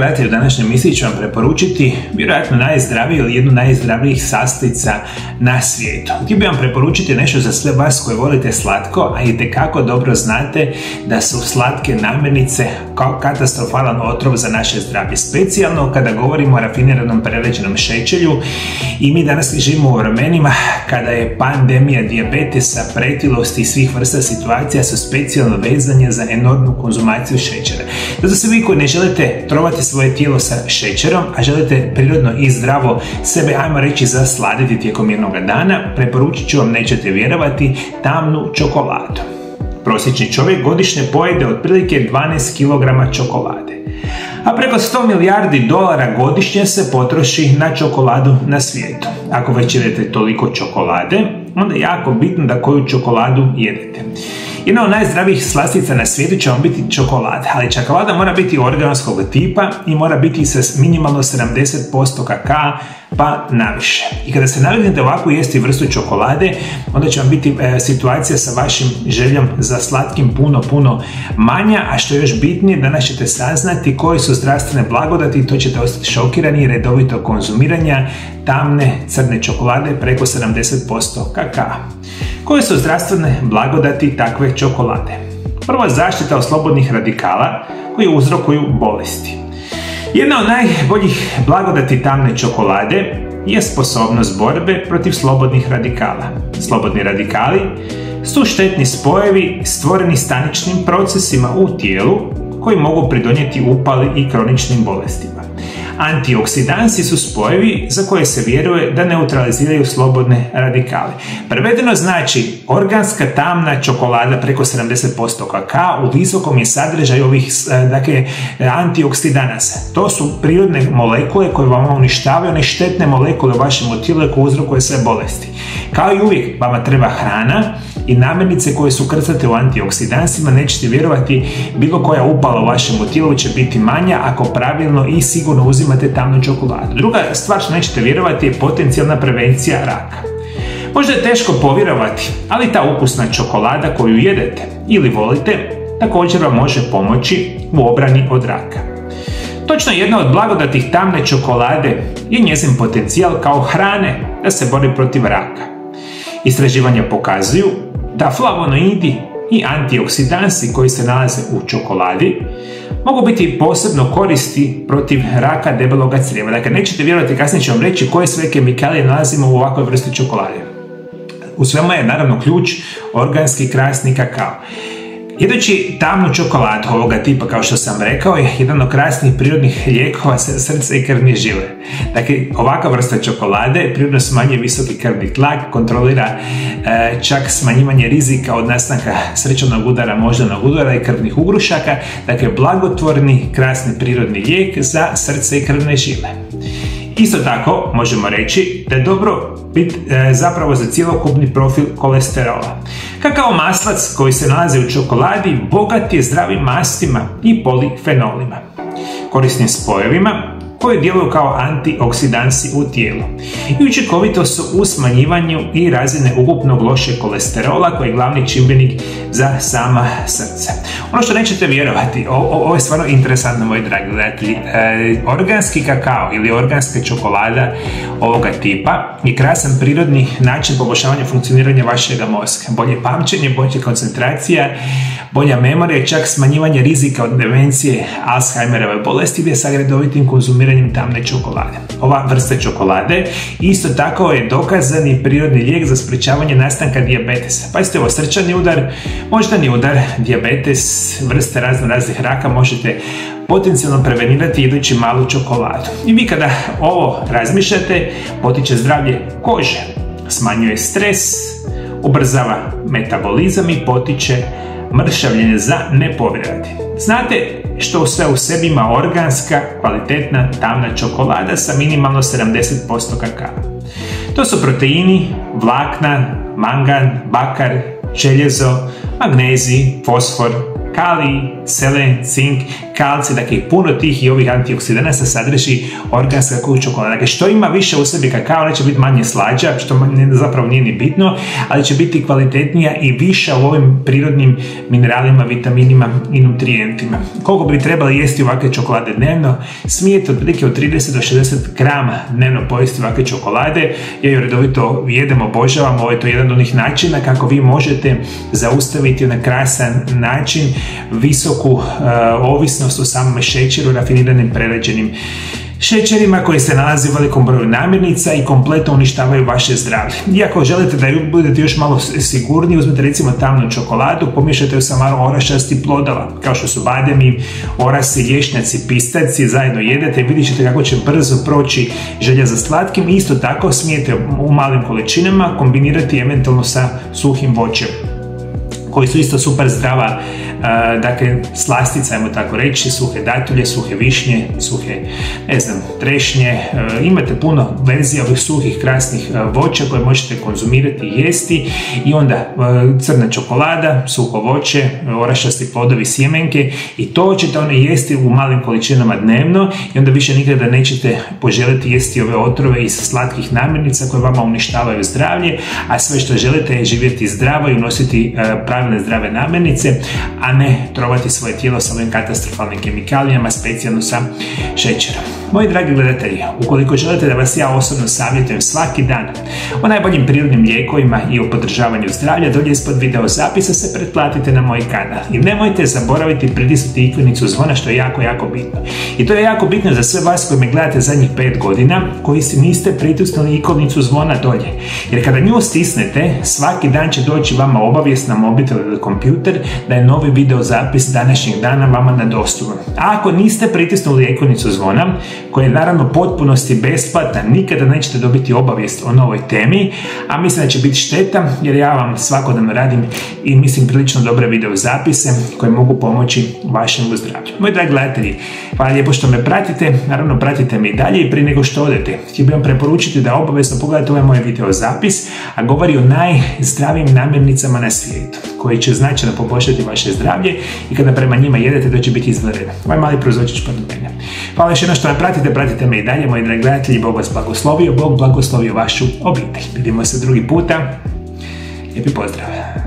gledatelji, u današnjoj emisiji ću vam preporučiti vjerojatno najzdraviju ili jednu najzdravijih sastojca na svijetu. Htio bih vam preporučiti nešto za sve vas koji volite slatko, a itekako dobro znate da su slatke namirnice kao katastrofalan otrov za naše zdravlje. Specijalno kada govorimo o rafiniranom prerađenom šećeru i mi danas živimo u vremenima kada je pandemija dijabetesa, pretilosti i svih vrsta situacija su specijalno vezanje za enormnu konzumaciju šećera. Zato se vi koji ne želite trovati svoje tijelo sa šećerom, a želite prirodno i zdravo sebe, ajmo reći, zasladiti tijekom jednog dana, preporučit ću vam, nećete vjerovati, tamnu čokoladu. Prosječni čovjek godišnje pojede otprilike 12 kg čokolade, a preko 100 milijardi dolara godišnje se potroši na čokoladu na svijetu. Ako već jedete toliko čokolade, onda je jako bitno da koju čokoladu jedete. Jedna od najzdravijih slastica na svijetu će vam biti čokolada, ali čokolada mora biti organskog tipa i mora biti sa minimalno 70% kakaa pa naviše. I kada se naviknete ovako jesti vrstu čokolade, onda će vam biti situacija sa vašim željom za slatkim puno manja, a što je još bitnije, danas ćete saznati koje su zdravstvene blagodati i to ćete ostati šokirani redovito konzumiranja tamne crne čokolade preko 70% kakaa. Koje su zdravstvene blagodati takve čokolade? Prvo, zaštita od slobodnih radikala koji uzrokuju bolesti. Jedna od najboljih blagodati tamne čokolade je sposobnost borbe protiv slobodnih radikala. Slobodni radikali su štetni spojevi stvoreni staničnim procesima u tijelu koji mogu pridonijeti upali i kroničnim bolestima. Antioksidansi su spojevi za koje se vjeruje da neutraliziraju slobodne radikale. Prevedeno znači organska tamna čokolada preko 70% kakaa u visokom je sadržaju ovih antioksidanasa. To su prirodne molekule koje vam uništavaju one štetne molekule u vašem tijelu koje uzrokuje sve bolesti. Kao i uvijek vama treba hrana i namirnice koje su krcate u antioksidansima, nećete vjerovati, bilo koja upala u vašem tijelu će biti manja ako pravilno i sigurno uzimate tamnu čokoladu. Druga stvar što nećete vjerovati je potencijalna prevencija raka. Možda je teško povjerovati, ali ta ukusna čokolada koju jedete ili volite također vam može pomoći u obrani od raka. Točno jedna od blagodatih tamne čokolade je njezin potencijal kao hrane da se bori protiv raka. Istraživanja pokazuju da flavonoidi i antioksidansi koji se nalaze u čokoladi mogu biti posebno koristi protiv raka debeloga crijeva. Dakle, nećete vjerovati, kasnije ću vam reći koje sve kemikalije nalazimo u ovakvoj vrsti čokolade. U svemu je naravno ključ organski krasni kakao. Jedeći tamnu čokoladu ovoga tipa, kao što sam rekao, je jedan od krasnih prirodnih lijekova srca i krvne žile. Dakle, ovakva vrsta čokolade prirodno smanjuje visoki krvni tlak, kontrolira čak smanjivanje rizika od nastanka srčanog udara, moždanog udara i krvnih ugrušaka. Dakle, blagotvorni, krasni prirodni lijek za srce i krvne žile. Isto tako možemo reći da je dobro zapravo za cjelokupni profil kolesterola. Kakao maslac koji se nalazi u čokoladi bogat je zdravim mastima i polifenolima, korisnim spojevima koji djeluju kao antioksidansi u tijelu i učinkovito su u smanjivanju i razine ukupnog lošeg kolesterola koji je glavni čimbenik za sama srce. Ono što nećete vjerovati, ovo je stvarno interesantno, moji dragi gledatelji, organski kakao ili organska čokolada ovoga tipa je krasan prirodni način poboljšavanja funkcioniranja vašeg mozga. Bolje pamćenje, bolje koncentracija, bolja memorija, čak smanjivanje rizika od demencije, Alzheimerove bolesti gdje sa redovitim konzumiranjem tamne čokolade. Ova vrsta čokolade isto tako je dokazani prirodni lijek za sprečavanje nastanka dijabetesa. Pazite, ovo srčani udar, moždani udar, dijabetes, vrste raznih raka možete potencijalno prevenirati jedući malu čokoladu. I vi kada ovo razmišljate, potiče zdravlje kože, smanjuje stres, ubrzava metabolizam i potiče mršavljenje za ne povjerovati. Znate što sve u sebi ima organska, kvalitetna, tamna čokolada sa minimalno 70% kakaa? To su proteini, vlakna, mangan, bakar, željezo, magnezij, fosfor, kalij, selen, cink, kalcij, dakle puno tih i ovih antioksidanasa sadrži organska čokolada. Dakle, što ima više u sebi kakao, neće biti manje slađa, što zapravo nije ni bitno, ali će biti kvalitetnija i viša u ovim prirodnim mineralima, vitaminima i nutrijentima. Koliko bi trebali jesti ovakve čokolade dnevno? Smijete otprilike od 30 do 60 grama dnevno pojesti ovakve čokolade. Ja ju redovito jedem, obožavam. Ovo je to jedan od onih načina kako vi možete zaustaviti na krasan način visoku ovisnost o samome šećeru, rafiniranim prerađenim šećerima koji se nalazi u velikom broju namirnica i kompletno uništavaju vaše zdravlje. Iako želite da budete još malo sigurniji, uzmete recimo tamnu čokoladu, pomiješajte ju sa malo orašastih plodova, kao što su bademi, orasi, lješnjaci, pistaci, zajedno jedete i vidjet ćete kako će brzo proći želja za slatkim. Isto tako smijete u malim količinama kombinirati eventualno sa suhim voćem, koji su isto super zdrava, dakle slastica, ajmo tako reći, suhe datulje, suhe višnje, suhe, trešnje, imate puno verzija ovih suhih krasnih voća koje možete konzumirati i jesti. I onda crna čokolada, suho voće, orašasti plodovi, sjemenke, i to ćete jesti u malim količinama dnevno i onda više nikada nećete poželjeti jesti ove otrove iz slatkih namirnica koje vama uništavaju zdravlje, a sve što želite je živjeti zdravo i unositi pravilne zdrave namirnice, a ne trovati svoje tijelo sa ovim katastrofalnim kemikalijama, specijalno sa šećerom. Moji dragi gledatelji, ukoliko želite da vas ja osobno savjetujem svaki dan o najboljim prirodnim lijekovima i o podržavanju zdravlja, dolje ispod video zapisa se pretplatite na moj kanal. I nemojte zaboraviti pritisnuti ikonicu zvona, što je jako, jako bitno. I to je jako bitno za sve vas koji me gledate zadnjih 5 godina, koji si niste pritisnuli ikonicu zvona dolje. Jer kada nju stisnete, svaki dan će doći vama obavijest na mobitel ili kompjuter da je novi video zapis današnjeg dana vama nadostupan. A ako niste pritisnuli ikonicu zvona, koja je naravno potpunosti besplatna, nikada nećete dobiti obavijest o novoj temi, a mislim da će biti šteta jer ja vam svakodnevno radim i mislim prilično dobre video zapise koje mogu pomoći vašem zdravlju. Moji dragi gledatelji, hvala lijepo što me pratite, naravno pratite me i dalje i prije nego što odete, htio bih vam preporučiti da obavezno pogledate ovaj moj video zapis, a govori o najzdravijim namirnicama na svijetu, koji će značajno poboljšati vaše zdravlje i kada prema njima jedete, to će biti izvanredno. Ovaj mali proizvođač pored mene. Hvala još jednom što me pratite me i dalje, moji dragi gledatelji, Bog vas blagoslovio, Bog blagoslovio vašu obitelj. Vidimo se drugi puta, lijepi pozdrav!